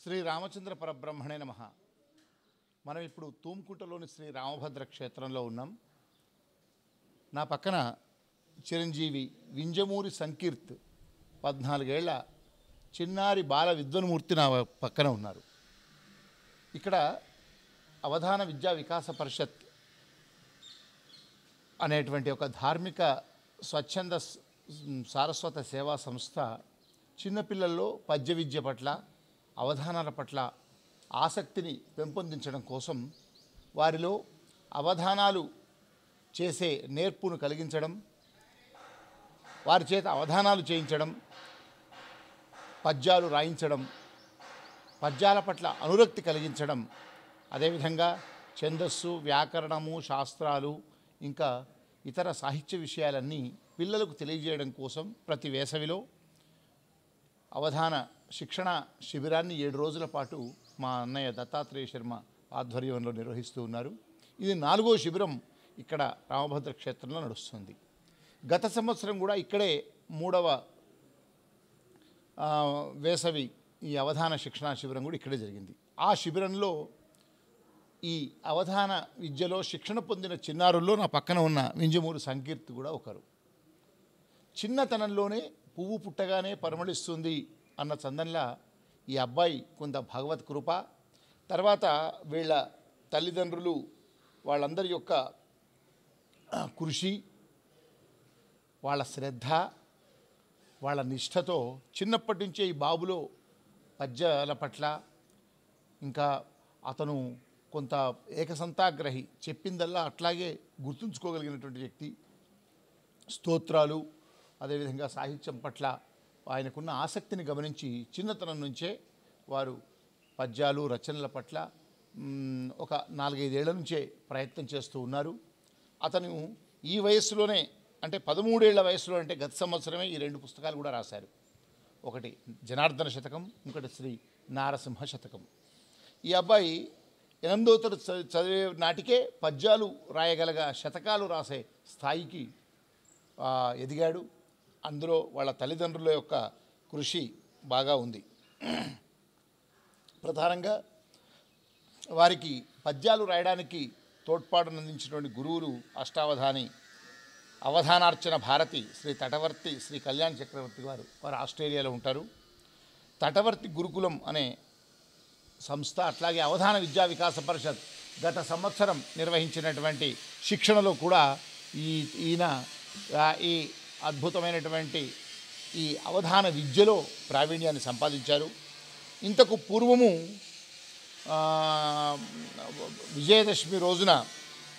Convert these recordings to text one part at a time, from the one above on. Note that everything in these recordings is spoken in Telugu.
శ్రీ రామచంద్ర పరబ్రహ్మణే నమః. మనం ఇప్పుడు తూమ్కుంటలోని శ్రీ రామభద్ర క్షేత్రంలో ఉన్నాం. నా పక్కన చిరంజీవి వింజమూరి సంకీర్త్ 14 ఏళ్ల చిన్నారి బాల విద్వన్మూర్తి నా పక్కన ఉన్నారు. ఇక్కడ అవధాన విద్యా వికాస పరిషత్ అనేటువంటి ఒక ధార్మిక స్వచ్ఛంద సారస్వత సేవా సంస్థ చిన్నపిల్లల్లో పద్య విద్య పట్ల అవధానాల పట్ల ఆసక్తిని పెంపొందించడం కోసం వారిలో అవధానాలు చేసే నేర్పును కలిగించడం, వారి చేత అవధానాలు చేయించడం, పద్యాలు రాయించడం, పద్యాల పట్ల అనురక్తి కలిగించడం, అదేవిధంగా ఛందస్సు, వ్యాకరణము, శాస్త్రాలు ఇంకా ఇతర సాహిత్య విషయాలన్నీ పిల్లలకు తెలియజేయడం కోసం ప్రతి వేసవిలో అవధాన శిక్షణ శిబిరాన్ని 7 రోజుల పాటు మా అన్నయ్య దత్తాత్రేయ శర్మ ఆధ్వర్యంలో నిర్వహిస్తూ ఉన్నారు. ఇది 4వ శిబిరం ఇక్కడ రామభద్ర క్షేత్రంలో నడుస్తుంది. గత సంవత్సరం కూడా ఇక్కడే 3వ వేసవి ఈ అవధాన శిక్షణా శిబిరం కూడా ఇక్కడే జరిగింది. ఆ శిబిరంలో ఈ అవధాన విద్యలో శిక్షణ పొందిన చిన్నారుల్లో నా పక్కన ఉన్న వింజమూరి సంకీర్తి కూడా ఒకరు. చిన్నతనంలోనే పువ్వు పుట్టగానే పరిమళిస్తుంది అన్న చందంలా ఈ అబ్బాయి కొంత భగవత్ కృప, తర్వాత వీళ్ళ తల్లిదండ్రులు వాళ్ళందరి యొక్క కృషి, వాళ్ళ శ్రద్ధ, వాళ్ళ నిష్ఠతో చిన్నప్పటి నుంచే ఈ బాబులో పద్యాల పట్ల, ఇంకా అతను కొంత ఏకసంతాగ్రహి, చెప్పిందల్లా అట్లాగే గుర్తుంచుకోగలిగినటువంటి వ్యక్తి. స్తోత్రాలు అదేవిధంగా సాహిత్యం పట్ల ఆయనకున్న ఆసక్తిని గమనించి చిన్నతనం నుంచే వారు పద్యాలు రచనల పట్ల ఒక 4-5 ఏళ్ల నుంచే ప్రయత్నం చేస్తూ ఉన్నారు. అతను ఈ వయస్సులోనే, అంటే 13 ఏళ్ల వయసులో, అంటే గత సంవత్సరమే ఈ 2 పుస్తకాలు కూడా రాశారు. ఒకటి జనార్దన శతకం, ఇంకోటి శ్రీ నారసింహ శతకం. ఈ అబ్బాయి 8వ తరగతి చదివే నాటికే పద్యాలు రాయగలగ, శతకాలు రాసే స్థాయికి ఎదిగాడు. అందులో వాళ్ళ తల్లిదండ్రుల యొక్క కృషి బాగా ఉంది. ప్రధానంగా వారికి పద్యాలు రాయడానికి తోడ్పాటునందించినటువంటి గురువులు అష్టావధాని అవధానార్చన భారతి శ్రీ తటవర్తి శ్రీ కళ్యాణ్ చక్రవర్తి గారు. వారు ఆస్ట్రేలియాలో ఉంటారు. తటవర్తి గురుకులం అనే సంస్థ, అట్లాగే అవధాన విద్యా వికాస పరిషత్ గత సంవత్సరం నిర్వహించినటువంటి శిక్షణలో కూడా ఈయన ఈ అద్భుతమైనటువంటి ఈ అవధాన విద్యలో ప్రావీణ్యాన్ని సంపాదించారు. ఇంతకు పూర్వము విజయదశమి రోజున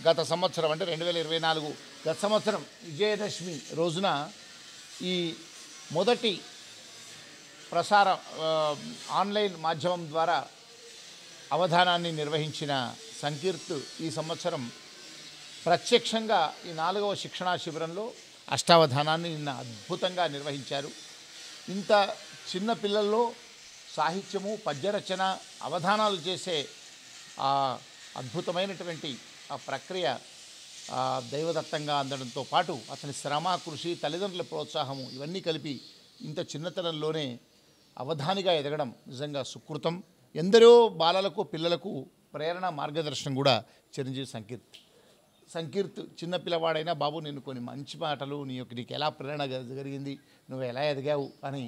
గత సంవత్సరం, అంటే 2024 గత సంవత్సరం విజయదశమి రోజున ఈ మొదటి ప్రసార ఆన్లైన్ మాధ్యమం ద్వారా అవధానాన్ని నిర్వహించిన సంకీర్త్ ఈ సంవత్సరం ప్రత్యక్షంగా ఈ 4వ శిక్షణా శిబిరంలో అష్టావధానాన్ని నిన్న అద్భుతంగా నిర్వహించారు. ఇంత చిన్న పిల్లల్లో సాహిత్యము, పద్యరచన, అవధానాలు చేసే ఆ అద్భుతమైనటువంటి ఆ ప్రక్రియ దైవదత్తంగా అందడంతో పాటు అతని శ్రమ, కృషి, తల్లిదండ్రుల ప్రోత్సాహము ఇవన్నీ కలిపి ఇంత చిన్నతనంలోనే అవధానిగా ఎదగడం నిజంగా సుకృతం. ఎందరో బాలలకు, పిల్లలకు ప్రేరణ, మార్గదర్శనం కూడా చిరంజీవి సంకీర్త్ చిన్నపిల్లవాడైనా, బాబు నేను కొన్ని మంచి మాటలు, నీకు ఎలా ప్రేరణ జరిగింది, నువ్వు ఎలా ఎదిగావు అని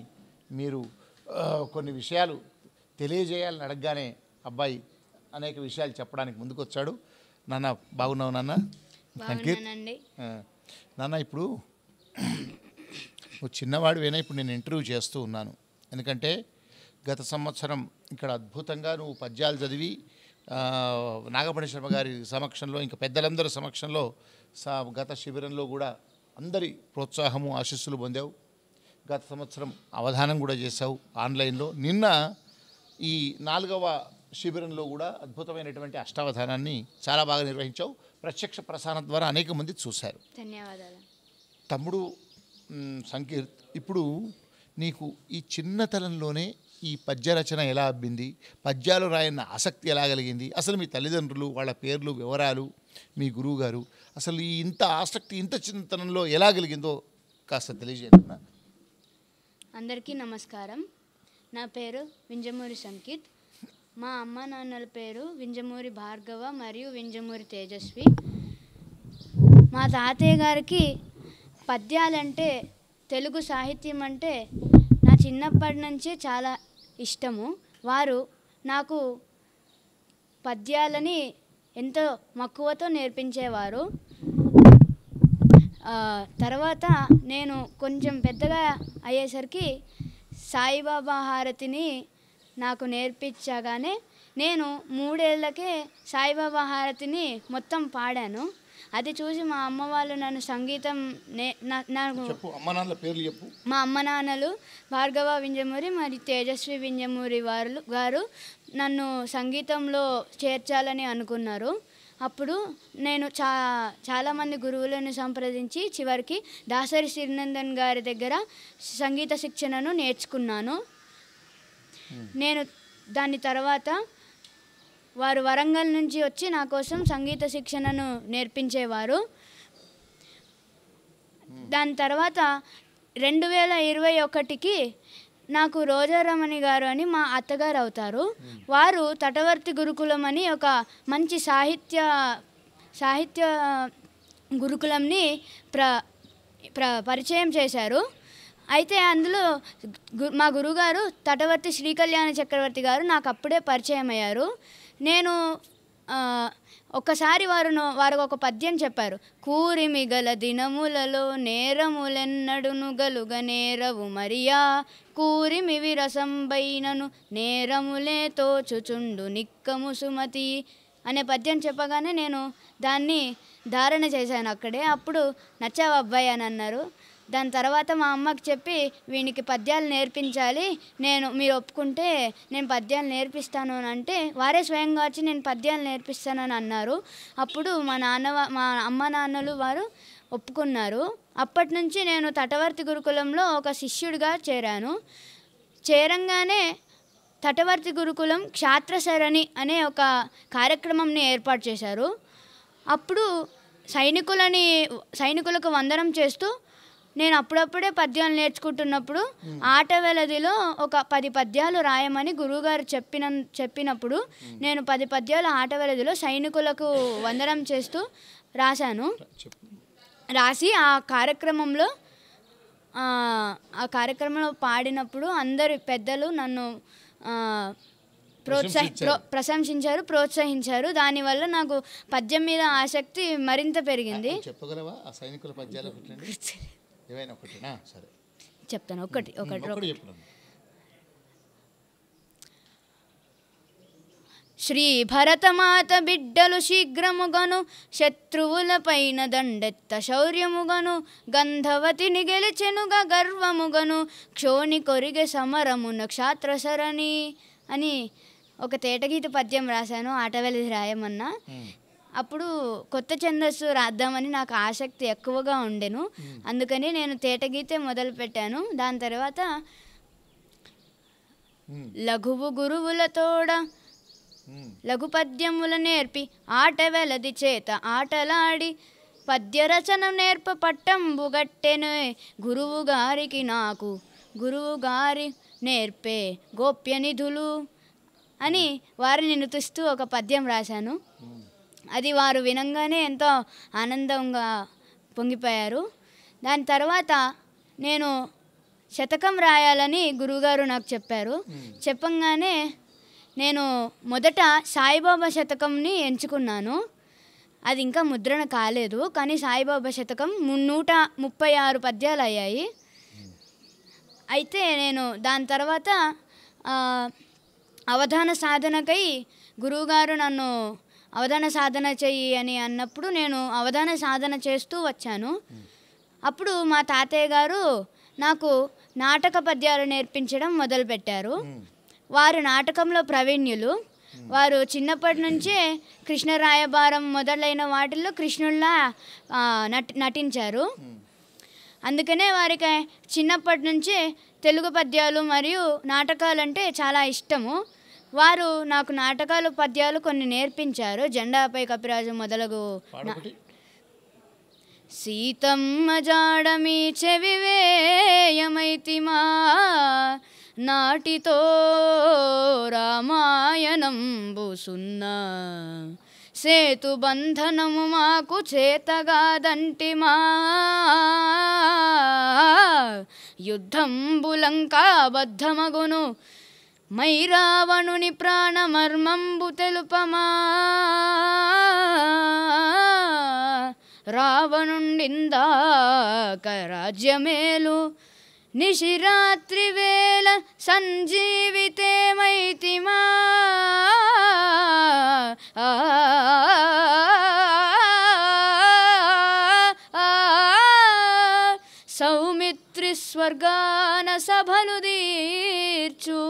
మీరు కొన్ని విషయాలు తెలియజేయాలని అడగగానే అబ్బాయి అనేక విషయాలు చెప్పడానికి ముందుకు వచ్చాడు. నాన్న బాగున్నావు నాన్న? సంకీర్త్ నాన్న, ఇప్పుడు నువ్వు చిన్నవాడివైనా ఇప్పుడు నేను ఇంటర్వ్యూ చేస్తూ ఉన్నాను. ఎందుకంటే గత సంవత్సరం ఇక్కడ అద్భుతంగా నువ్వు పద్యాలు చదివి నాగమణి శర్మ గారి సమక్షంలో, ఇంకా పెద్దలందరి సమక్షంలో గత శిబిరంలో కూడా అందరి ప్రోత్సాహము, ఆశీస్సులు పొందావు. గత సంవత్సరం అవధానం కూడా చేశావు ఆన్లైన్లో. నిన్న ఈ 4వ శిబిరంలో కూడా అద్భుతమైనటువంటి అష్టావధానాన్ని చాలా బాగా నిర్వహించావు. ప్రత్యక్ష ప్రసారం ద్వారా అనేక మంది చూశారు. ధన్యవాదాలు తమ్ముడు సంకీర్త్. ఇప్పుడు నీకు ఈ చిన్నతనంలోనే ఈ పద్యరచన ఎలా అబ్బింది, పద్యాలు రాయన్న ఆసక్తి ఎలా కలిగింది, అసలు మీ తల్లిదండ్రులు, వాళ్ళ పేర్లు, వివరాలు, మీ గురువు గారు, అసలు ఈ ఇంత ఆసక్తి ఇంత చిన్నతనంలో ఎలా కలిగిందో కాస్త తెలియజేయండి. అందరికీ నమస్కారం. నా పేరు వింజమూరి సంకీర్త్. మా అమ్మ నాన్నల పేరు వింజమూరి భార్గవ మరియు వింజమూరి తేజస్వి. మా తాతయ్య గారికి పద్యాలంటే, తెలుగు సాహిత్యం అంటే నా చిన్నప్పటి నుంచి చాలా ఇష్టము. వారు నాకు పద్యాలని ఎంతో మక్కువతో నేర్పించేవారు. తర్వాత నేను కొంచెం పెద్దగా అయ్యేసరికి సాయిబాబా హారతిని నాకు నేర్పించగానే నేను 3 ఏళ్ళకే సాయిబాబా హారతిని మొత్తం పాడాను. అది చూసి మా అమ్మ వాళ్ళు నన్ను సంగీతం నాకు మా అమ్మ నాన్నలు భార్గవ వింజమూరి మరియు తేజస్వి వింజమూరి గారు నన్ను సంగీతంలో చేర్చాలని అనుకున్నారు. అప్పుడు నేను చాలామంది గురువులను సంప్రదించి చివరికి దాసరి శ్రీనందన్ గారి దగ్గర సంగీత శిక్షణను నేర్చుకున్నాను. నేను దాని తర్వాత వారు వరంగల్ నుంచి వచ్చి నా కోసం సంగీత శిక్షణను నేర్పించేవారు. దాని తర్వాత 2021కి నాకు రోజారమణి గారు అని మా అత్తగారు అవుతారు. వారు తటవర్తి గురుకులం అని ఒక మంచి సాహిత్య గురుకులంని పరిచయం చేశారు. అయితే అందులో మా గురుగారు తటవర్తి శ్రీకళ్యాణ చక్రవర్తి గారు నాకు అప్పుడే పరిచయం అయ్యారు. నేను ఒక్కసారి వారు ఒక పద్యం చెప్పారు. కూరిమి గల దినములలో నేరములెన్నడును గలుగ నేరవు మరియా, కూరిమి విరసంబైనను నేరములే తోచుచుండు నిక్కము సుమతి అనే పద్యం చెప్పగానే నేను దాన్ని ధారణ చేశాను అక్కడే. అప్పుడు నచ్చావు అబ్బాయి అని అన్నారు. దాని తర్వాత మా అమ్మకి చెప్పి వీనికి పద్యాలు నేర్పించాలి, మీరు ఒప్పుకుంటే నేను పద్యాలు నేర్పిస్తాను అని అంటే వారే స్వయంగా వచ్చి నేను పద్యాలు నేర్పిస్తానని అన్నారు. అప్పుడు మా అమ్మ నాన్నలు వారు ఒప్పుకున్నారు. అప్పటి నుంచి నేను తటవర్తి గురుకులంలో ఒక శిష్యుడిగా చేరాను. చేరంగానే తటవర్తి గురుకులం క్షాత్రసరణి అనే ఒక కార్యక్రమంని ఏర్పాటు చేశారు. అప్పుడు సైనికులకు వందనం చేస్తూ నేను అప్పుడప్పుడే పద్యాలు నేర్చుకుంటున్నప్పుడు ఆట వ్యవధిలో ఒక 10 పద్యాలు రాయమని గురువుగారు చెప్పినప్పుడు నేను 10 పద్యాలు ఆట వ్యవధిలో సైనికులకు వందనం చేస్తూ రాసి ఆ కార్యక్రమంలో పాడినప్పుడు అందరు పెద్దలు నన్ను ప్రశంసించారు, ప్రోత్సహించారు. దానివల్ల నాకు పద్యం మీద ఆసక్తి మరింత పెరిగింది. చెప్పగలవా ఆ సైనికుల పద్యాలు? చెప్తాను. ఒకటి శ్రీ భరతమాత బిడ్డలు శీఘ్రముగను శత్రువులపైన దండెత్త శౌర్యముగను గంధవతిని గెలిచెనుగా గర్వముగను క్షోణి కొరిగె సమరమున క్షాత్రసరణి అని ఒక తేటగీత పద్యం రాశాను ఆటవెలి రాయమన్నా. అప్పుడు కొత్త ఛందస్సు రాద్దామని నాకు ఆసక్తి ఎక్కువగా ఉండెను. అందుకని నేను తేటగీతే మొదలుపెట్టాను. దాని తర్వాత లఘువు గురువులతోడ లఘు పద్యముల నేర్పి ఆట వెలది చేత ఆటలాడి పద్యరచన నేర్ప పట్టంబు గట్టెను గురువు గారికి నాకు గురువు గారి నేర్పే గోప్య నిధులు అని వారిని నుతిస్తూ ఒక పద్యం రాశాను. అది వారు వినంగానే ఎంతో ఆనందంగా పొంగిపోయారు. దాని తర్వాత నేను శతకం రాయాలని గురువుగారు నాకు చెప్పారు. చెప్పంగానే నేను మొదట సాయిబాబా శతకంని ఎంచుకున్నాను. అది ఇంకా ముద్రణ కాలేదు, కానీ సాయిబాబా శతకం 136 పద్యాలు అయ్యాయి. అయితే నేను దాని తర్వాత అవధాన సాధనకై గురువుగారు నన్ను అవధాన సాధన చెయ్యి అని అన్నప్పుడు నేను అవధాన సాధన చేస్తూ వచ్చాను. అప్పుడు మా తాతయ్య గారు నాకు నాటక పద్యాలు నేర్పించడం మొదలుపెట్టారు. వారు నాటకంలో ప్రవీణ్యులు. వారు చిన్నప్పటి నుంచే కృష్ణరాయబారం మొదలైన వాటిల్లో కృష్ణుల్లా నటించారు. అందుకనే వారికి చిన్నప్పటి నుంచే తెలుగు పద్యాలు మరియు నాటకాలంటే చాలా ఇష్టము. వారు నాకు నాటకాలు పద్యాలు కొన్ని నేర్పించారు. జెండాపై కపిరాజు మొదలగు సీతమ్మ జాడమి చెవివేయమైతిమా నాటితో రామాయణంబు సున్నా సేతు బంధనము మాకు చేతగాదంటిమా యుద్ధంబులంకాబద్ధమగును మైరావణుని ప్రాణమర్మంబు తెలుపమా రావణుండిందాక రాజ్యమేలు నిశిరాత్రి వేళ సంజీవితేమైతిమా సౌమిత్రి స్వర్గాన సభలు దీర్చు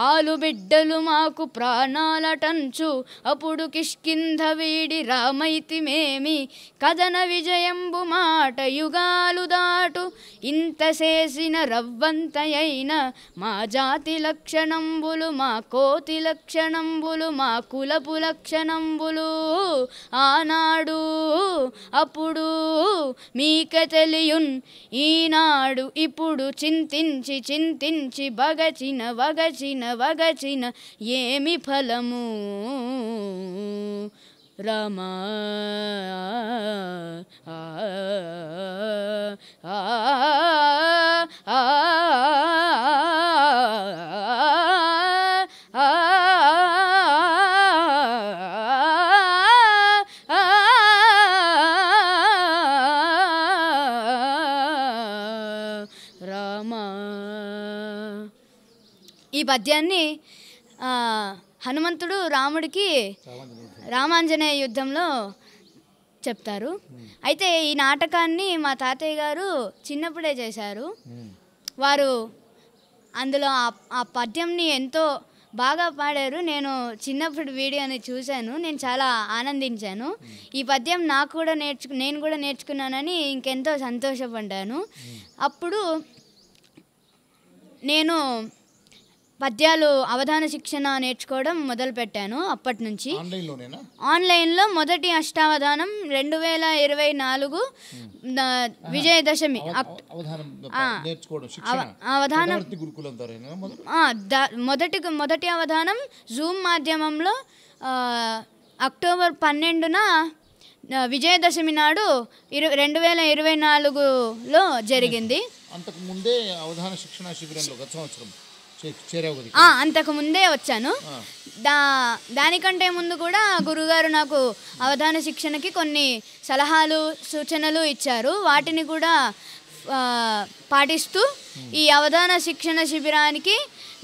ఆలు బిడ్డలు మాకు ప్రాణాలటంచు అప్పుడు కిష్కింధ వీడి రామైతిమేమి కథన విజయంబు మాట యుగాలు దాటు ఇంత చేసిన రవ్వంతయైన మా జాతి లక్షణంబులు మా కోతి లక్షణంబులు మా కులపు లక్షణంబులు ఆనాడు అప్పుడు మీక తెలియున్ ఈనాడు ఇప్పుడు చింతించి చింతించి వగచిన ఏమి ఫలము రమా ఈ పద్యాన్ని హనుమంతుడు రాముడికి రామాంజనేయ యుద్ధంలో చెప్తారు. అయితే ఈ నాటకాన్ని మా తాతయ్య గారు చిన్నప్పుడే చేశారు. వారు అందులో ఆ పద్యంని ఎంతో బాగా పాడారు. నేను చిన్నప్పుడు వీడియోని చూశాను, నేను చాలా ఆనందించాను. ఈ పద్యం నేను కూడా నేర్చుకున్నానని ఇంకెంతో సంతోషపడ్డాను. అప్పుడు నేను పద్యాలు అవధాన శిక్షణ నేర్చుకోవడం మొదలుపెట్టాను. అప్పటి నుంచి ఆన్లైన్లో మొదటి అష్టావధానం 2024 విజయదశమి అవధానం మొదటి అవధానం జూమ్ మాధ్యమంలో అక్టోబర్ 12న విజయదశమి నాడు 2024లో జరిగింది. అంతకుముందే అవధాన శిక్షణ శిబిరంలో గత సంవత్సరం అంతకు ముందే వచ్చాను. దానికంటే ముందు కూడా గురుగారు నాకు అవధాన శిక్షణకి కొన్ని సలహాలు సూచనలు ఇచ్చారు. వాటిని కూడా పాటిస్తూ ఈ అవధాన శిక్షణ శిబిరానికి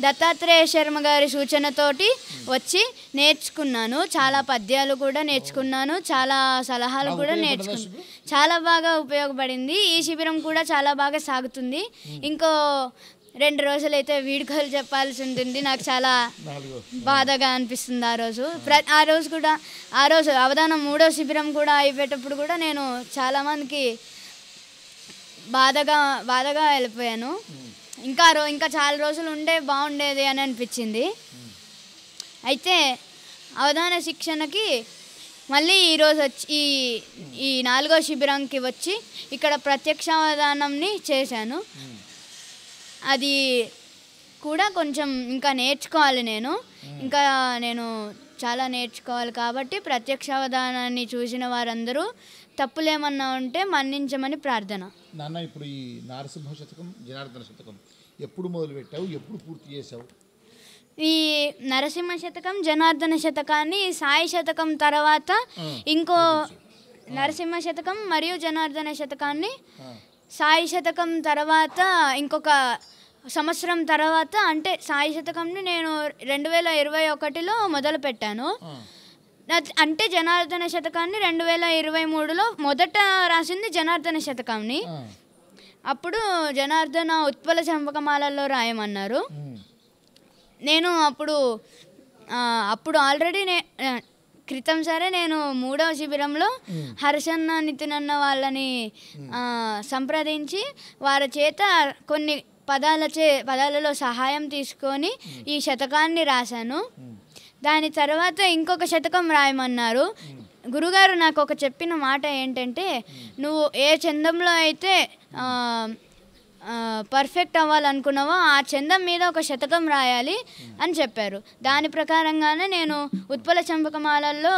దత్తాత్రేయ శర్మ గారి సూచనతోటి వచ్చి నేర్చుకున్నాను. చాలా పద్యాలు కూడా నేర్చుకున్నాను, చాలా సలహాలు కూడా నేర్చుకున్నాను. చాలా బాగా ఉపయోగపడింది. ఈ శిబిరం కూడా చాలా బాగా సాగుతుంది. ఇంకో 2 రోజులైతే వీడ్కోలు చెప్పాల్సి ఉంటుంది. నాకు చాలా బాధగా అనిపిస్తుంది ఆ రోజు అవధానం 3వ శిబిరం కూడా అయిపోయేటప్పుడు కూడా నేను చాలామందికి బాధగా వెళ్ళిపోయాను. ఇంకా చాలా రోజులు ఉండే బాగుండేది అని అనిపించింది. అయితే అవధాన శిక్షణకి మళ్ళీ ఈరోజు వచ్చి ఈ 4వ శిబిరంకి వచ్చి ఇక్కడ ప్రత్యక్షావధానంని చేశాను. అది కూడా కొంచెం ఇంకా నేర్చుకోవాలి. నేను చాలా నేర్చుకోవాలి కాబట్టి ప్రత్యక్షావధానాన్ని చూసిన వారందరూ తప్పులేమన్నా ఉంటే మన్నించమని ప్రార్థన. నాన్న, ఇప్పుడు ఈ నారసింహ శతకం, జనార్దన శతకం ఎప్పుడు మొదలుపెట్టావు, ఎప్పుడు పూర్తి చేసావు? ఈ నరసింహ శతకం, జనార్దన శతకాన్ని సాయి శతకం తర్వాత ఇంకో నరసింహ శతకం మరియు జనార్దన శతకాన్ని సాయి శతకం తర్వాత ఇంకొక సంవత్సరం తర్వాత, అంటే సాయి శతకంని నేను 2021లో మొదలు పెట్టాను. అంటే జనార్దన శతకాన్ని 2023లో మొదట రాసింది జనార్దన శతకాన్ని. అప్పుడు జనార్దన ఉత్పల చంపకమాలలో రాయమన్నారు. నేను అప్పుడు ఆల్రెడీ క్రితం సరే నేను 3వ శిబిరంలో హర్షన్న నితినన్న వాళ్ళని సంప్రదించి వారి చేత కొన్ని పదాలలో సహాయం తీసుకొని ఈ శతకాన్ని రాశాను. దాని తర్వాత ఇంకొక శతకం రాయమన్నారు. గురుగారు నాకు చెప్పిన మాట ఏంటంటే, నువ్వు ఏ చందంలో అయితే పర్ఫెక్ట్ అవ్వాలనుకున్నావో ఆ చందం మీద ఒక శతకం రాయాలి అని చెప్పారు. దాని ప్రకారంగానే నేను ఉత్పల చంపకమాలల్లో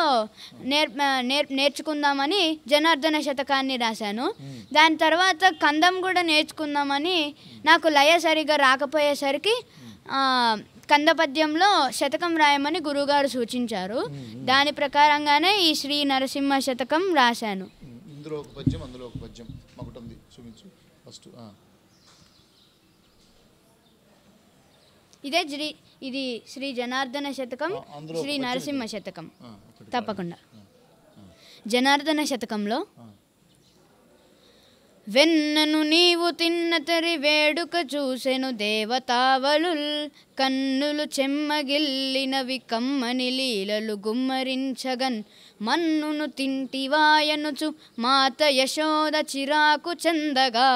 నేర్చుకుందామని జనార్దన శతకాన్ని రాశాను. దాని తర్వాత కందం కూడా నేర్చుకుందామని నాకు లయ సరిగా రాకపోయేసరికి కందపద్యంలో శతకం రాయమని గురువుగారు సూచించారు. దాని ప్రకారంగానే ఈ శ్రీ నరసింహ శతకం రాశాను. ఇందులో ఒక పద్యం, అందులో ఒక పద్యం ఒకటి ఉంది, చూపించు ఫస్ట్. ఇది శ్రీ జనార్దన శతకం, శ్రీ నరసింహ శతకం. తప్పకుండా. జనార్దన శతకంలో వెన్నను నీవు తిన్నతరి వేడుక చూసెను దేవతావలుల్ కన్నులు చెమ్మగిల్లినవి కమ్మని లీలలు గుమ్మరించగన్ మన్నును తింటివాయనుచు మాత యశోద చిరాకు చెందగా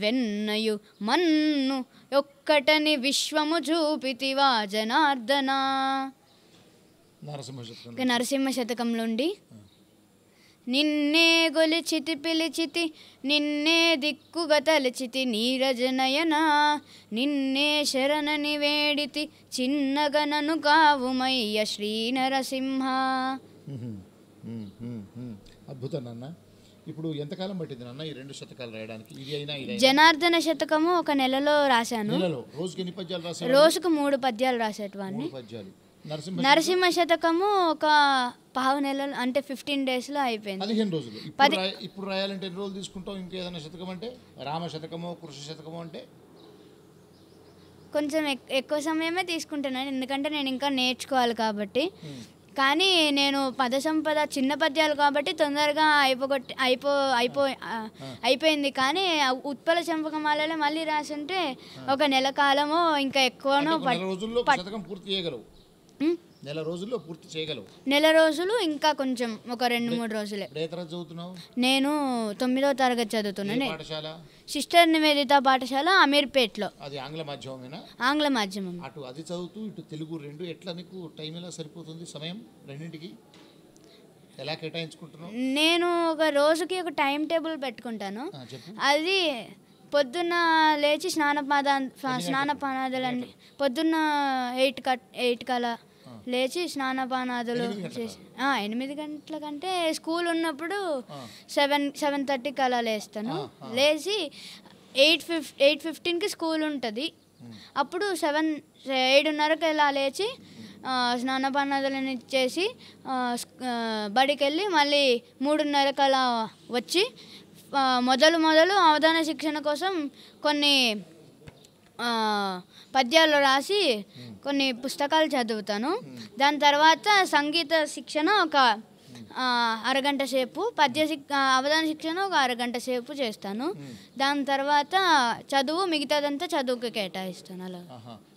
వెన్నయు మన్ను ఒక్కటని విశ్వము చూపితివా జనార్దన. నరసింహ శతకంలోండి నిన్నే గొలిచితి పిలిచితి నిన్నే దిక్కుగా తలిచితి నీరజనయన నిన్నే శరణని వేడితి చిన్నగనను కావుమయ్య శ్రీ నరసింహ. అద్భుతం నాన్న. ఇప్పుడు ఎంతకాలం పట్టింది నాన్న ఈ 2 శతకాలు రాయడానికి? ఇది అయినా జనార్దన శతకము ఒక నెలలో రాశాను. రోజుకి ఎన్ని పద్యాలు రాశారు? రోజుకు 3 పద్యాలు రాసేటివాన్ని. నరసింహ శతకము ఒక 15 నెలలు అంటే 15 డేస్లో అయిపోయింది. 15 రోజులు. ఇప్పుడు రాయాలంటే ఎన్ని రోజులు తీసుకుంటాం? ఇంకేదైనా శతకం అంటే రామ శతకమో కృష శతకమో అంటే కొంచెం ఎక్కువ సమయమే తీసుకుంటున్నాను, ఎందుకంటే నేను ఇంకా నేర్చుకోవాలి కాబట్టి. కానీ నేను పద సంపద చిన్న పద్యాలు కాబట్టి తొందరగా అయిపోయింది. కానీ ఉత్పల చంపకమాలలో మళ్ళీ రాసుంటే ఒక నెల కాలమో ఇంకా ఎక్కువనో పూర్తి చేయగలవు. నెల రోజుల్లో పూర్తి చేయగలవు. నెల రోజులు ఇంకా కొంచెం ఒక 2-3 రోజులే. నేను 9వ తరగతి చదువుతున్నాను. సిస్టర్ నివేదిత పాఠశాల అమీర్పేట్లో. అది ఆంగ్ల మాధ్యమమేనా? ఆంగ్ల మాధ్యమం. అటు అది చదువుతూ ఇటు తెలుగు 2 ఎట్లా నీకు టైం ఎలా సరిపోతుంది? సమయం రెండింటికి ఎలా కేటాయించుకుంటున్నావు? నేను ఒక రోజుకి ఒక టైం టేబుల్ పెట్టుకుంటాను. అది పొద్దున్న లేచి స్నానపానాదులన్నీ పొద్దున్న 8 కలా లేచి స్నానపానాదులు చేసి 8 గంటల కంటే స్కూల్ ఉన్నప్పుడు 7:30 అలా లేస్తాను. లేచి 8:15కి స్కూల్ ఉంటుంది. అప్పుడు 7:30కి ఇలా లేచి స్నానపానాదులని చేసి బడికి వెళ్ళి మళ్ళీ 3:30కి అలా వచ్చి మొదలు అవధాన శిక్షణ కోసం కొన్ని పద్యాలు రాసి కొన్ని పుస్తకాలు చదువుతాను. దాని తర్వాత సంగీత శిక్షణ ఒక అరగంట సేపు, అవధాన శిక్షణ ఒక అరగంట సేపు చేస్తాను. దాని తర్వాత మిగతాదంతా చదువుకు కేటాయిస్తాను. అలా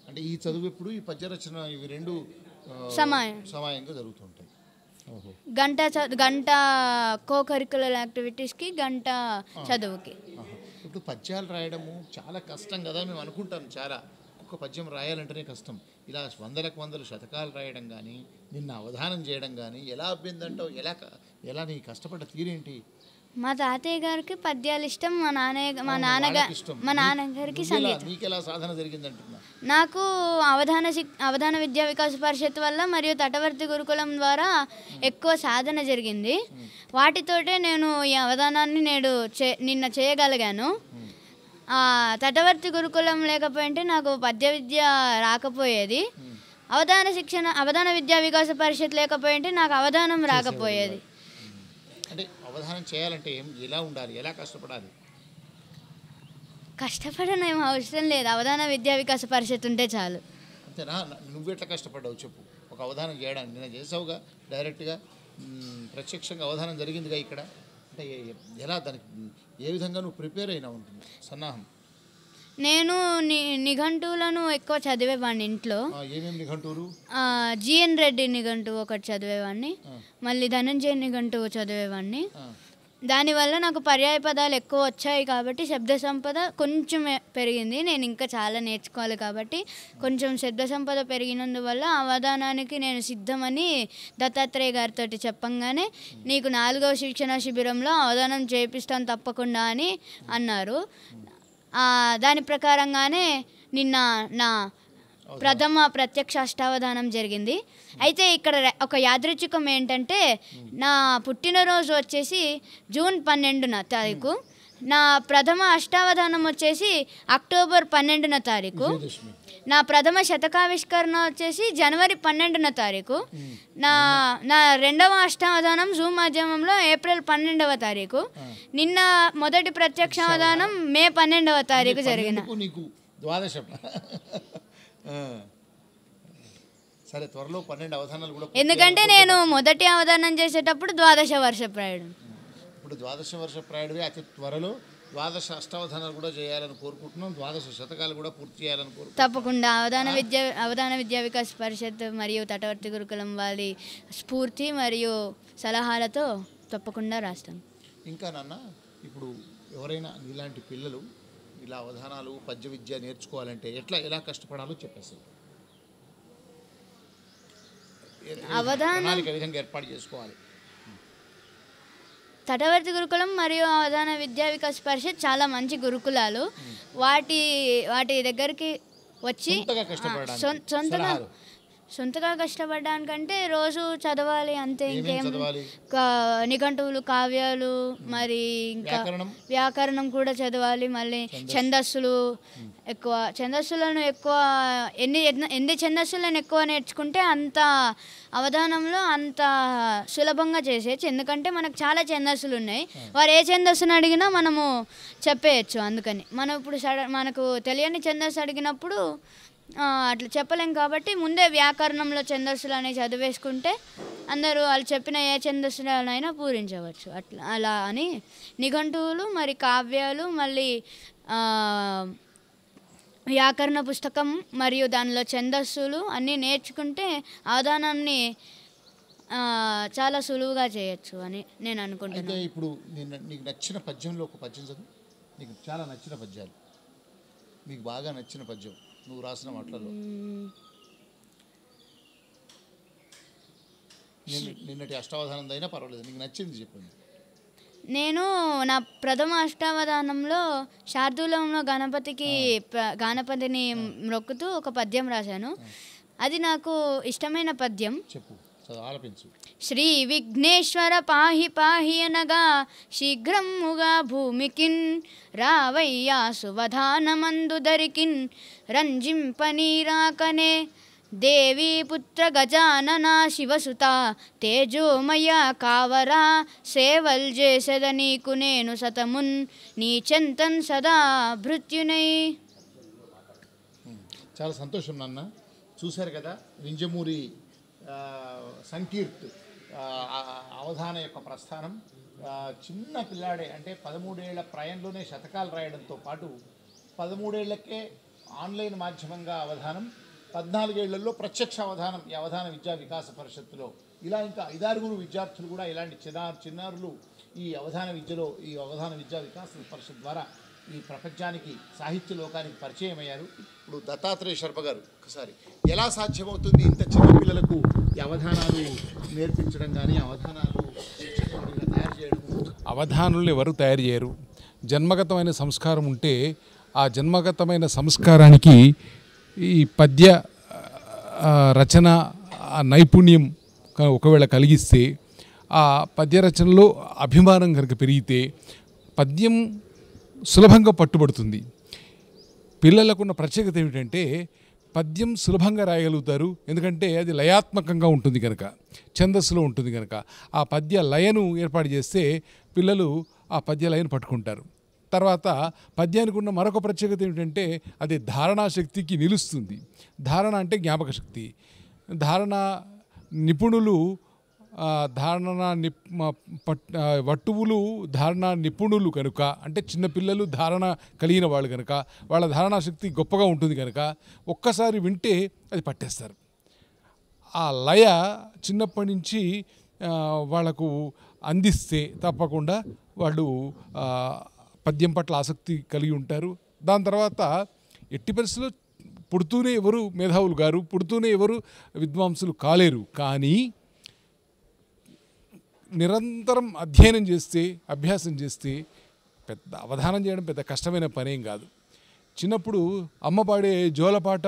అంటే ఈ చదువు ఎప్పుడు ఈ పద్య రచన ఇవి 2 సమాయంగా జరుగుతుంటాయి. గంట కో-కరిక్యులర్ యాక్టివిటీస్కి, గంట చదువుకి. ఇప్పుడు పద్యాలు రాయడము చాలా కష్టం కదా, మేము అనుకుంటాం. చాలా ఒక్క పద్యం రాయాలంటేనే కష్టం. ఇలా 100 శతకాలు రాయడం కానీ, నిన్న అవధానం చేయడం కానీ ఎలా అభ్యందంటావు? ఎలా నీ కష్టపడ్డ తీరేంటి? మా తాతయ్య గారికి పద్యాలు ఇష్టం, మా నాన్నగారికి సంగీతం. నీకెలా సాధన జరిగిందంటున్నా? నాకు అవధాన విద్యా వికాస పరిషత్ వల్ల మరియు తటవర్తి గురుకులం ద్వారా ఎక్కువ సాధన జరిగింది. వాటితోటే నేను ఈ అవధానాన్ని నిన్న చేయగలిగాను. తటవర్తి గురుకులం లేకపోయింటే నాకు పద్య విద్య రాకపోయేది. అవధాన విద్యా వికాస పరిషత్ లేకపోయింటే నాకు అవధానం రాకపోయేది. అంటే అవధానం చేయాలంటే ఎలా ఉండాలి, ఎలా కష్టపడాలి? కష్టపడనేం అవసరం లేదు, అవధాన విద్యా వికాస పరిషత్ ఉంటే చాలు. అంతేనా? నువ్వు ఎట్లా కష్టపడ్డావు చెప్పు. ఒక అవధానం చేయడానికి నేను చేసావుగా, డైరెక్ట్గా ప్రత్యక్షంగా అవధానం జరిగిందిగా ఇక్కడ. అంటే ఎలా దానికి ఏ విధంగా నువ్వు ప్రిపేర్ అయినా ఉంటుంది సన్నాహం? నేను నిఘంటువులను ఎక్కువ చదివేవాడిని ఇంట్లో. ఏమేమి నిఘంటువులు? జిఎన్ రెడ్డి నిఘంటువు ఒకటి చదివేవాడిని, మళ్ళీ ధనంజయ నిఘంటువు చదివేవాడిని. దానివల్ల నాకు పర్యాయ పదాలు ఎక్కువ వచ్చాయి కాబట్టి శబ్ద సంపద కొంచెం పెరిగింది. నేను ఇంకా చాలా నేర్చుకోవాలి కాబట్టి కొంచెం శబ్ద సంపద పెరిగినందువల్ల అవధానానికి నేను సిద్ధమని దత్తాత్రేయ గారితో చెప్పంగానే నీకు 4వ శిక్షణ శిబిరంలో అవధానం చేపిస్తాను తప్పకుండా అని అన్నారు. దాని ప్రకారంగానే నిన్న నా ప్రథమ ప్రత్యక్ష అష్టావధానం జరిగింది. అయితే ఇక్కడ ఒక యాదృచ్ఛికం ఏంటంటే నా పుట్టినరోజు వచ్చేసి జూన్ 12వ తారీఖు, నా ప్రథమ అష్టావధానం వచ్చేసి అక్టోబర్ 12వ తారీఖు, నా ప్రథమ శతకావిష్కరణ వచ్చేసి జనవరి 12వ తారీఖు, నా రెండవ అష్టావధానం జూమ్ మాధ్యమంలో ఏప్రిల్ 12వ తారీఖు, నిన్న మొదటి ప్రత్యక్షావధానం మే 12వ తారీఖు జరిగిన. సరే, త్వరలో 12 అవధానాలు కూడా, ఎందుకంటే నేను మొదటి అవధానం చేసేటప్పుడు 12 వర్షప్రాయుడు. ఇప్పుడు 12 వర్షప్రాయుడివి, అతి త్వరలో 12 అష్టావధానాలు కూడా చేయాలని కోరుకుంటున్నాం. 12 శతకాలు కూడా పూర్తి చేయాలని కోరుకుంటున్నాం. తప్పకుండా అవధాన విద్యా వికాస్ పరిషత్ మరియు తటవర్తి గురుకులం వారి స్ఫూర్తి మరియు సలహాలతో తప్పకుండా రాస్తాం. ఇంకా నాన్న, ఇప్పుడు ఎవరైనా ఇలాంటి పిల్లలు ఇలా అవధానాలు పద్య విద్య నేర్చుకోవాలంటే ఎలా కష్టపడాలో చెప్పేసి అవధానం విధంగా ఏర్పాటు చేసుకోవాలి. తటవర్తి గురుకులం మరియు అవధాన విద్యా వికాస్ పరిషత్ చాలా మంచి గురుకులాలు. వాటి దగ్గరికి వచ్చి సొంతగా కష్టపడడానికంటే రోజు చదవాలి అంతే, ఇంకేం నిఘంటువులు, కావ్యాలు, మరి ఇంకా వ్యాకరణం కూడా చదవాలి. మళ్ళీ ఛందస్సులను ఎక్కువ ఎన్ని ఛందస్సులను ఎక్కువ నేర్చుకుంటే అంత అవధానంలో అంత సులభంగా చేసేయచ్చు. ఎందుకంటే మనకు చాలా ఛందస్సులు ఉన్నాయి, వారు ఏ ఛందస్సును అడిగినా మనము చెప్పేయచ్చు. అందుకని మనం ఇప్పుడు మనకు తెలియని ఛందస్సు అడిగినప్పుడు అట్లా చెప్పలేం. కాబట్టి ముందే వ్యాకరణంలో ఛందస్సులు అనేవి చదివేసుకుంటే అందరూ వాళ్ళు చెప్పిన ఏ ఛందస్సులైనా పూరించవచ్చు. అలా అని నిఘంటువులు, మరి కావ్యాలు, మళ్ళీ వ్యాకరణ పుస్తకం మరియు దానిలో ఛందస్సులు అన్నీ నేర్చుకుంటే అవధానాన్ని చాలా సులువుగా చేయొచ్చు అని నేను అనుకుంటున్నాను. ఇప్పుడు నీకు నచ్చిన పద్యంలో ఒక పద్యం చదువు. నీకు చాలా నచ్చిన పద్యాలు, మీకు బాగా నచ్చిన పద్యం నువ్వు రాసిన మాటలలో. నిన్నటి అష్టావధానం అయినా పర్వాలేదు, నీకు నచ్చింది చెప్పండి. నేను నా ప్రథమ అష్టావధానంలో శార్దూలంలో గణపతిని మొక్కుతూ ఒక పద్యం రాశాను. అది నాకు ఇష్టమైన పద్యం. చెప్పు, ఆలపించు. శ్రీ విఘ్నేశ్వర పాహి పాహి అనగా శీఘ్రముగా భూమికిన్ రావయ్యా సువధానమందు దరికిన్ రంజింపనీరాకనే దేవీ పుత్ర గజానన శివసుత తేజోమయ కావరా సేవల్ చేసెద నీకు నేను సతమున్ నీ చెంతన్ సదా భృత్యునై. చాలా సంతోషం నాన్న. చూశారు కదా వింజమూరి సంకీర్త్ అవధాన యొక్క ప్రస్థానం. చిన్న పిల్లాడే, అంటే 13 ఏళ్ల ప్రాయంలోనే శతకాలు రాయడంతో పాటు 13 ఏళ్లకే ఆన్లైన్ మాధ్యమంగా అవధానం, 14 ఏళ్లలో ప్రత్యక్ష అవధానం ఈ అవధాన విద్యా వికాస పరిషత్తులో. ఇలా ఇంకా 5-6 విద్యార్థులు కూడా ఇలాంటి చిన్నారులు ఈ అవధాన విద్యా వికాస పరిషత్ ద్వారా ఈ ప్రపంచానికి, సాహిత్య లోకానికి పరిచయం అయ్యారు. ఇప్పుడు దత్తాత్రేయ శర్మ గారు, ఒకసారి ఎలా సాధ్యమవుతుంది ఇంత చిన్న పిల్లలకు ఈ అవధానాలు నేర్పించడం కానీ, అవధానాలు తయారు చేయడం? అవధానులు ఎవరు తయారు చేయరు. జన్మగతమైన సంస్కారం ఉంటే ఆ జన్మగతమైన సంస్కారానికి ఈ పద్య రచన నైపుణ్యం ఒకవేళ కలిగిస్తే, ఆ పద్య రచనలో అభిమానం కనుక పెరిగితే పద్యం సులభంగా పట్టుబడుతుంది. పిల్లలకున్న ప్రత్యేకత ఏమిటంటే పద్యం సులభంగా రాయగలుగుతారు. ఎందుకంటే అది లయాత్మకంగా ఉంటుంది కనుక, ఛందస్సులో ఉంటుంది కనుక. ఆ పద్య లయను ఏర్పాటు చేస్తే పిల్లలు ఆ పద్య లయను పట్టుకుంటారు. తర్వాత పద్యానికి ఉన్న మరొక ప్రత్యేకత ఏమిటంటే అది ధారణాశక్తికి నిలుస్తుంది. ధారణ అంటే జ్ఞాపక శక్తి. ధారణ నిపుణులు వట్టువులు ధారణ నిపుణులు కనుక, అంటే చిన్నపిల్లలు ధారణ కలిగిన వాళ్ళు కనుక, వాళ్ళ ధారణాశక్తి గొప్పగా ఉంటుంది కనుక ఒక్కసారి వింటే అది పట్టేస్తారు. ఆ లయ చిన్నప్పటి నుంచి వాళ్లకు అందిస్తే తప్పకుండా వాళ్ళు పద్యం పట్ల ఆసక్తి కలిగి ఉంటారు. దాని తర్వాత ఎట్టి పరిస్థితుల్లో పుడుతూనే ఎవరు మేధావులు గారు, పుడుతూనే ఎవరు విద్వాంసులు కాలేరు. కానీ నిరంతరం అధ్యయనం చేస్తే, అభ్యాసం చేస్తే అవధానం చేయడం పెద్ద కష్టమైన పనేం కాదు. చిన్నప్పుడు అమ్మ పాడే జోలపాట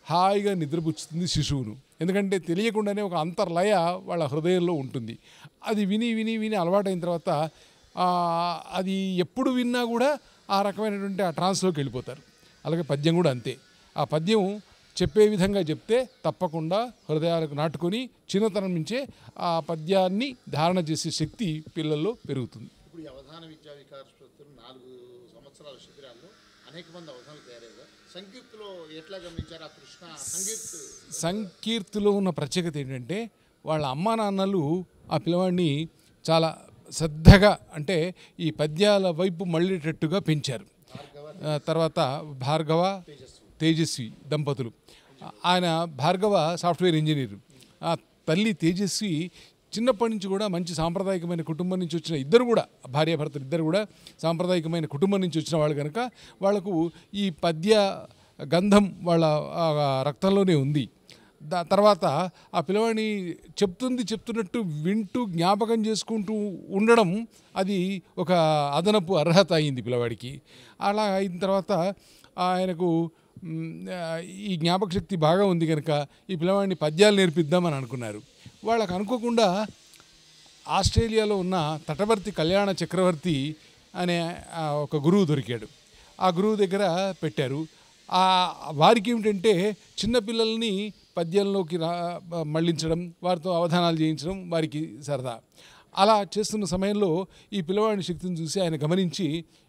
హాయిగా నిద్రపుచ్చుతుంది శిశువును. ఎందుకంటే తెలియకుండానే ఒక అంతర్లయ వాళ్ళ హృదయంలో ఉంటుంది. అది విని విని విని అలవాటైన తర్వాత అది ఎప్పుడు విన్నా కూడా ఆ రకమైనటువంటి ఆ ట్రాన్స్లోకి వెళ్ళిపోతారు. అలాగే పద్యం కూడా అంతే. ఆ పద్యం చెప్పే విధంగా చెప్తే తప్పకుండా హృదయాలకు నాటుకొని చిన్నతనం నుంచే ఆ పద్యాన్ని ధారణ చేసే శక్తి పిల్లల్లో పెరుగుతుంది. ఇప్పుడు ఈ అవధాన విద్యా వికాస్ 4 సంవత్సరాల శిబిరాల్లో అనేక మంది అవధానాలు తయారయ్యారు. సంకీర్తిలో ఎట్లా గమనించారు ఆ కృష్ణ సంకీర్తిలో ఉన్న ప్రత్యేకత ఏంటంటే వాళ్ళ అమ్మా నాన్నలు ఆ పిల్లవాడిని చాలా శ్రద్ధగా అంటే ఈ పద్యాల వైపు మళ్ళేటట్టుగా పెంచారు. తర్వాత భార్గవ తేజస్వి దంపతులు. ఆయన భార్గవ సాఫ్ట్వేర్ ఇంజనీరు, ఆ తల్లి తేజస్వి చిన్నప్పటి నుంచి కూడా మంచి సాంప్రదాయకమైన కుటుంబం నుంచి వచ్చిన ఇద్దరు కూడా భార్యాభర్తలు ఇద్దరు కూడా సాంప్రదాయకమైన కుటుంబం నుంచి వచ్చిన వాళ్ళు కనుక వాళ్లకు ఈ పద్య గంధం వాళ్ళ రక్తంలోనే ఉంది. తర్వాత ఆ పిల్లవాడిని చెప్తున్నట్టు వింటూ జ్ఞాపకం చేసుకుంటూ ఉండడం అది ఒక అదనపు అర్హత అయింది పిల్లవాడికి. అలా అయిన తర్వాత ఆయనకు ఈ జ్ఞాపక శక్తి బాగా ఉంది కనుక ఈ పిల్లవాడిని పద్యాలు నేర్పిద్దామని అనుకున్నారు. వాళ్ళకు అనుకోకుండా ఆస్ట్రేలియాలో ఉన్న తటవర్తి కళ్యాణ చక్రవర్తి అనే ఒక గురువు దొరికాడు. ఆ గురువు దగ్గర పెట్టారు. వారికి ఏమిటంటే చిన్నపిల్లల్ని పద్యంలోకి మళ్ళించడం, వారితో అవధానాలు చేయించడం వారికి సరదా. అలా చేస్తున్న సమయంలో ఈ పిల్లవాడిని శక్తిని చూసి ఆయన గమనించి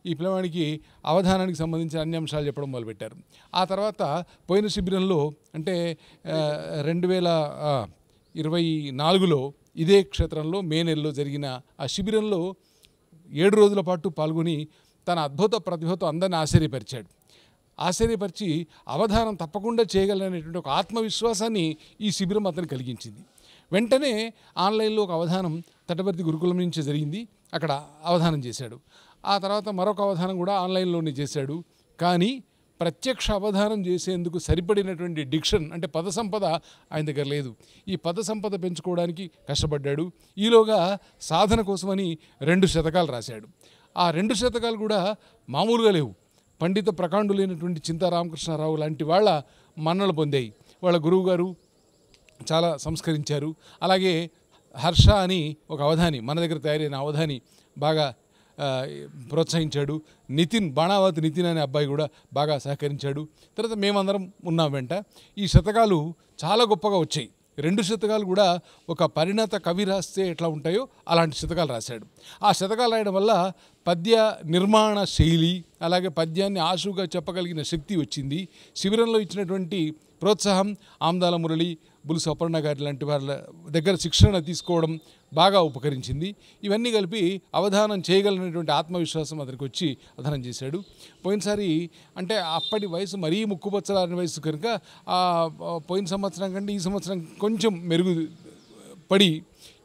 ఈ పిల్లవాడికి అవధానానికి సంబంధించిన అన్ని అంశాలు చెప్పడం మొదలుపెట్టారు. ఆ తర్వాత పోయిన శిబిరంలో అంటే 2024లో ఇదే క్షేత్రంలో మే నెలలో జరిగిన ఆ శిబిరంలో 7 రోజుల పాటు పాల్గొని తన అద్భుత ప్రతిభతో అందరిని ఆశ్చర్యపరిచి అవధానం తప్పకుండా చేయగలనేటువంటి ఒక ఆత్మవిశ్వాసాన్ని ఈ శిబిరం అతను కలిగించింది. వెంటనే ఆన్లైన్లో ఒక అవధానం తటవర్తి గురుకులం నుంచి జరిగింది. అక్కడ అవధానం చేశాడు. ఆ తర్వాత మరొక అవధానం కూడా ఆన్లైన్లోనే చేశాడు. కానీ ప్రత్యక్ష అవధానం చేసేందుకు సరిపడినటువంటి డిక్షన్ అంటే పద సంపద ఆయన దగ్గర లేదు. ఈ పద సంపద పెంచుకోవడానికి కష్టపడ్డాడు. ఈలోగా సాధన కోసమని 2 శతకాలు రాశాడు. ఆ 2 శతకాలు కూడా మామూలుగా లేవు. పండిత ప్రకాండులైనటువంటి చింతా రామకృష్ణారావు లాంటి వాళ్ళ మన్నలు పొందాయి. వాళ్ళ గురువు గారు చాలా సంస్కరించారు. అలాగే హర్ష అని ఒక అవధాని, మన దగ్గర తయారైన అవధాని బాగా ప్రోత్సహించాడు. బాణావతి నితిన్ అనే అబ్బాయి కూడా బాగా సహకరించాడు. తర్వాత మేమందరం ఉన్నాం వెంట. ఈ శతకాలు చాలా గొప్పగా వచ్చాయి. 2 శతకాలు కూడా ఒక పరిణత కవి రాస్తే ఎట్లా ఉంటాయో అలాంటి శతకాలు రాశాడు. ఆ శతకాలు రాయడం వల్ల పద్య నిర్మాణ శైలి అలాగే పద్యాన్ని ఆశువుగా చెప్పగలిగిన శక్తి వచ్చింది. శిబిరంలో ఇచ్చినటువంటి ప్రోత్సాహం ఆమ్దాల మురళి, బులుసు అపర్ణ గారి లాంటి వాళ్ళ దగ్గర శిక్షణ తీసుకోవడం బాగా ఉపకరించింది. ఇవన్నీ కలిపి అవధానం చేయగలిగినటువంటి ఆత్మవిశ్వాసం అతనికి వచ్చి అవధానం చేశాడు. పోయినసారి అంటే అప్పటి వయసు మరీ ముక్కుపచ్చలాని వయసు కనుక పోయిన సంవత్సరం కంటే ఈ సంవత్సరం కొంచెం మెరుగుపడి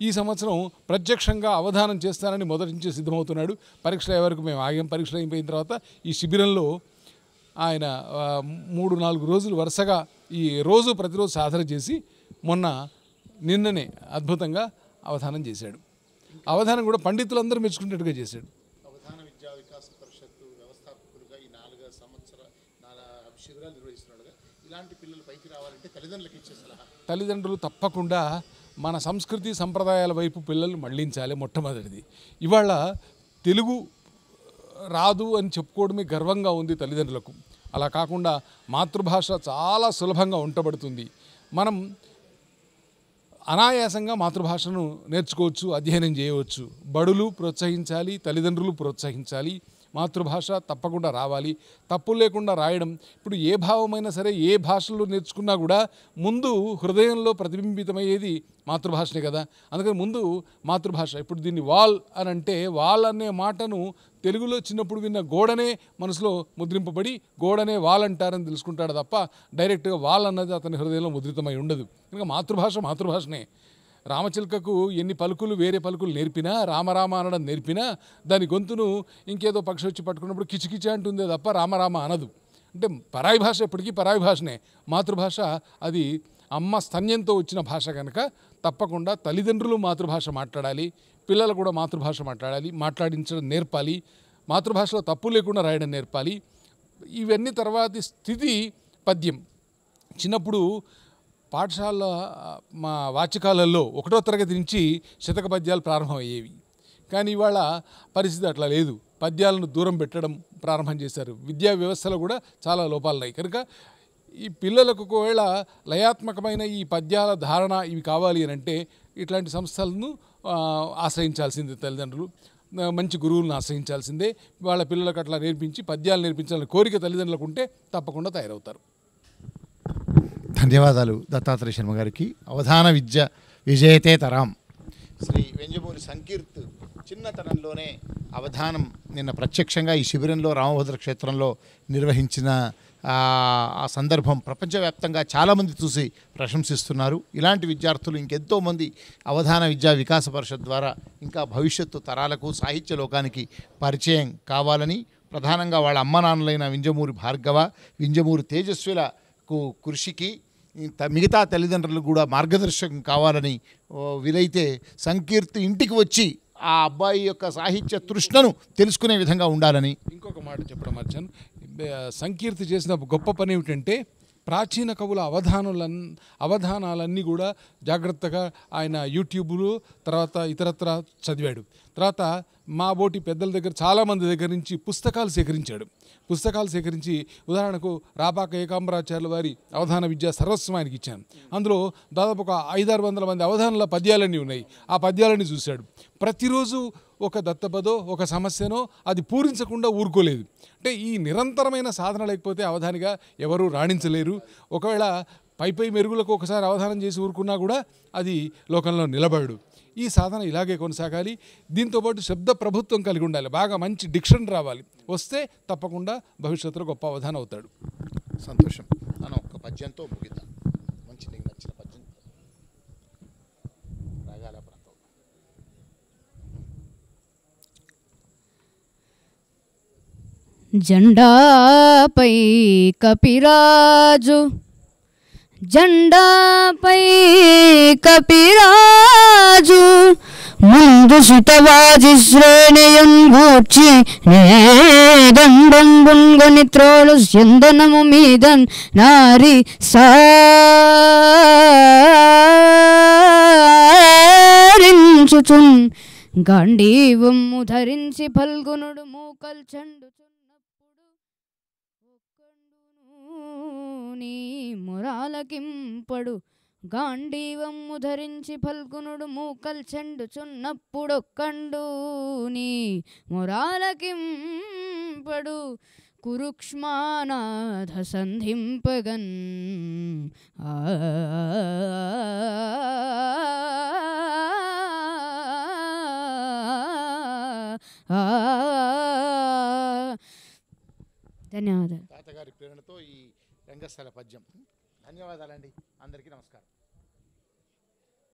ఈ సంవత్సరం ప్రత్యక్షంగా అవధానం చేస్తానని మొదటి నుంచే సిద్ధమవుతున్నాడు. పరీక్షలు అయ్యే వరకు మేము ఆగాం. పరీక్షలు అయిపోయిన తర్వాత ఈ శిబిరంలో ఆయన 3-4 రోజులు వరుసగా ప్రతిరోజు సాధన చేసి నిన్ననే అద్భుతంగా అవధానం చేశాడు. అవధానం కూడా పండితులందరూ మెచ్చుకున్నట్టుగా చేశాడు. అవధాన విద్యా వికాస పరిషత్తు వ్యవస్థాపకులుగా ఈ 4 సంవత్సరాల శిబిరాలు నిర్వహిస్తున్నాడుగా, ఇలాంటి పిల్లలు పైకి రావాలంటే తల్లిదండ్రులకు ఇచ్చే సలహా? తల్లిదండ్రులు తప్పకుండా మన సంస్కృతి సంప్రదాయాల వైపు పిల్లలు మళ్లించాలి. మొట్టమొదటిది, ఇవాళ తెలుగు రాదు అని చెప్పుకోవడమే గర్వంగా ఉంది తల్లిదండ్రులకు. అలా కాకుండా మాతృభాష చాలా సులభంగా ఉంటబడుతుంది. మనం అనాయాసంగా మాతృభాషను నేర్చుకోవచ్చు, అధ్యయనం చేయవచ్చు. బడులు ప్రోత్సహించాలి, తల్లిదండ్రులు ప్రోత్సహించాలి. మాతృభాష తప్పకుండా రావాలి, తప్పులు లేకుండా రాయడం. ఇప్పుడు ఏ భావమైనా సరే ఏ భాషలో నేర్చుకున్నా కూడా ముందు హృదయంలో ప్రతిబింబితమయ్యేది మాతృభాషనే కదా. అందుకని ముందు మాతృభాష. ఇప్పుడు దీన్ని వాల్ అని అంటే వాల్ అనే మాటను తెలుగులో చిన్నప్పుడు విన్న గోడనే మనసులో ముద్రింపబడి గోడనే వాల్ అంటారని తెలుసుకుంటాడు తప్ప డైరెక్ట్గా వాల్ అన్నది అతని హృదయంలో ముద్రితమై ఉండదు. కనుక మాతృభాషనే. రామచిలుకకు ఎన్ని పలుకులు వేరే పలుకులు నేర్పినా, రామరామ అనడం నేర్పినా దాని గొంతును ఇంకేదో పక్షి వచ్చి పట్టుకున్నప్పుడు కిచికిచి అంటుందే తప్ప రామరామ అనదు. అంటే పరాయి భాష ఎప్పటికీ పరాయి భాషనే. మాతృభాష అది అమ్మ స్తన్యంతో వచ్చిన భాష కనుక తప్పకుండా తల్లిదండ్రులు మాతృభాష మాట్లాడాలి, పిల్లలు కూడా మాతృభాష మాట్లాడాలి, మాట్లాడించడం నేర్పాలి. మాతృభాషలో తప్పు లేకుండా రాయడం నేర్పాలి. ఇవన్నీ తర్వాతి స్థితి పద్యం. చిన్నప్పుడు పాఠశాల మా వాచకాలలో 1వ తరగతి నుంచి శతక పద్యాలు ప్రారంభమయ్యేవి. కానీ ఇవాళ పరిస్థితి అట్లా లేదు. పద్యాలను దూరం పెట్టడం ప్రారంభం చేశారు. విద్యా వ్యవస్థలో కూడా చాలా లోపాలు ఉన్నాయి. కనుక ఈ పిల్లలకు ఒకవేళ లయాత్మకమైన ఈ పద్యాల ధారణ ఇవి కావాలి అని అంటే ఇట్లాంటి సంస్థలను ఆశ్రయించాల్సిందే. తల్లిదండ్రులు మంచి గురువులను ఆశ్రయించాల్సిందే. వాళ్ళ పిల్లలకు అట్లా నేర్పించి పద్యాలు నేర్పించాలని కోరిక తల్లిదండ్రులకు ఉంటే తప్పకుండా తయారవుతారు. ధన్యవాదాలు దత్తాత్రేయ శర్మ గారికి. అవధాన విద్య విజయతే తరాం. శ్రీ వెంజమూరి సంకీర్త్ చిన్నతనంలోనే అవధానం నిన్న ప్రత్యక్షంగా ఈ శిబిరంలో రామభద్ర క్షేత్రంలో నిర్వహించిన ఆ సందర్భం ప్రపంచవ్యాప్తంగా చాలామంది చూసి ప్రశంసిస్తున్నారు. ఇలాంటి విద్యార్థులు ఇంకెంతోమంది అవధాన విద్యా వికాస పరిషత్ ద్వారా ఇంకా భవిష్యత్తు తరాలకు సాహిత్య లోకానికి పరిచయం కావాలని, ప్రధానంగా వాళ్ళ అమ్మ నాన్నలైన వింజమూరి భార్గవ, వింజమూరి తేజస్విలకు కృషికి మిగతా తల్లిదండ్రులు కూడా మార్గదర్శకం కావాలని వీలైతే సంకీర్తి ఇంటికి వచ్చి ఆ అబ్బాయి యొక్క సాహిత్య తృష్ణను తెలుసుకునే విధంగా ఉండాలని. ఇంకొక మాట చెప్పడం మర్చాను. సంకీర్తి చేసిన గొప్ప పని ఏమిటంటే ప్రాచీన కవుల అవధానాలన్నీ కూడా జాగ్రత్తగా ఆయన యూట్యూబ్లో తర్వాత ఇతరత్ర చదివాడు. తర్వాత మా బోటి పెద్దల దగ్గర చాలామంది దగ్గర నుంచి పుస్తకాలు సేకరించి ఉదాహరణకు రాపాక ఏకాంబరాచార్యుల వారి అవధాన విద్యా సర్వస్వం ఆయనకి ఇచ్చాను. అందులో దాదాపు ఒక 500-600 మంది అవధానాల పద్యాలన్నీ ఉన్నాయి. ఆ పద్యాలన్నీ చూశాడు. ప్రతిరోజు ఒక దత్తపదో ఒక సమస్యనో అది పూరించకుండా ఊరుకోలేదు. అంటే ఈ నిరంతరమైన సాధన లేకపోతే అవధానిగా ఎవరూ రాణించలేరు. ఒకవేళ పై మెరుగులకు ఒకసారి అవధానం చేసి ఊరుకున్నా కూడా అది లోకంలో నిలబడడు. ఈ సాధన ఇలాగే కొనసాగాలి. దీంతోపాటు శబ్ద ప్రభుత్వం కలిగి ఉండాలి. బాగా మంచి డిక్షన్ రావాలి. వస్తే తప్పకుండా భవిష్యత్తులో గొప్ప అవధానం అవుతాడు. సంతోషం. మనం ఒక పద్యంతో ముగిద్దాం. మంచి నీకు నచ్చిన పద్యం రాగాల ప్రాంతం. జెండాపై కపిరాజు, జెండాపై కపిరాజు, ముందు సుతవాజి శ్రేణియున్ గూర్చి నేదండంబుంగొని త్రోలు చందనము మీదన్ నారి సారించుచున్ గాండీవము ధరించి ఫల్గునుడు మూకల్ చండుచున్నప్పుడు ఒక్కండును నీ మురాలకింపడు. గాండీవము ధరించి ఫల్గునుడు మూకల్ చెండుచున్నప్పుడొక్కండు నీ మురాలకింపడు. కురుక్ష్మానాథ సంధింపగన్ ధన్యవాదాలు. తాతగారి ప్రేరణతో ఈ రంగస్థల పద్యం. ధన్యవాదాలండి. అందరికీ నమస్కారం.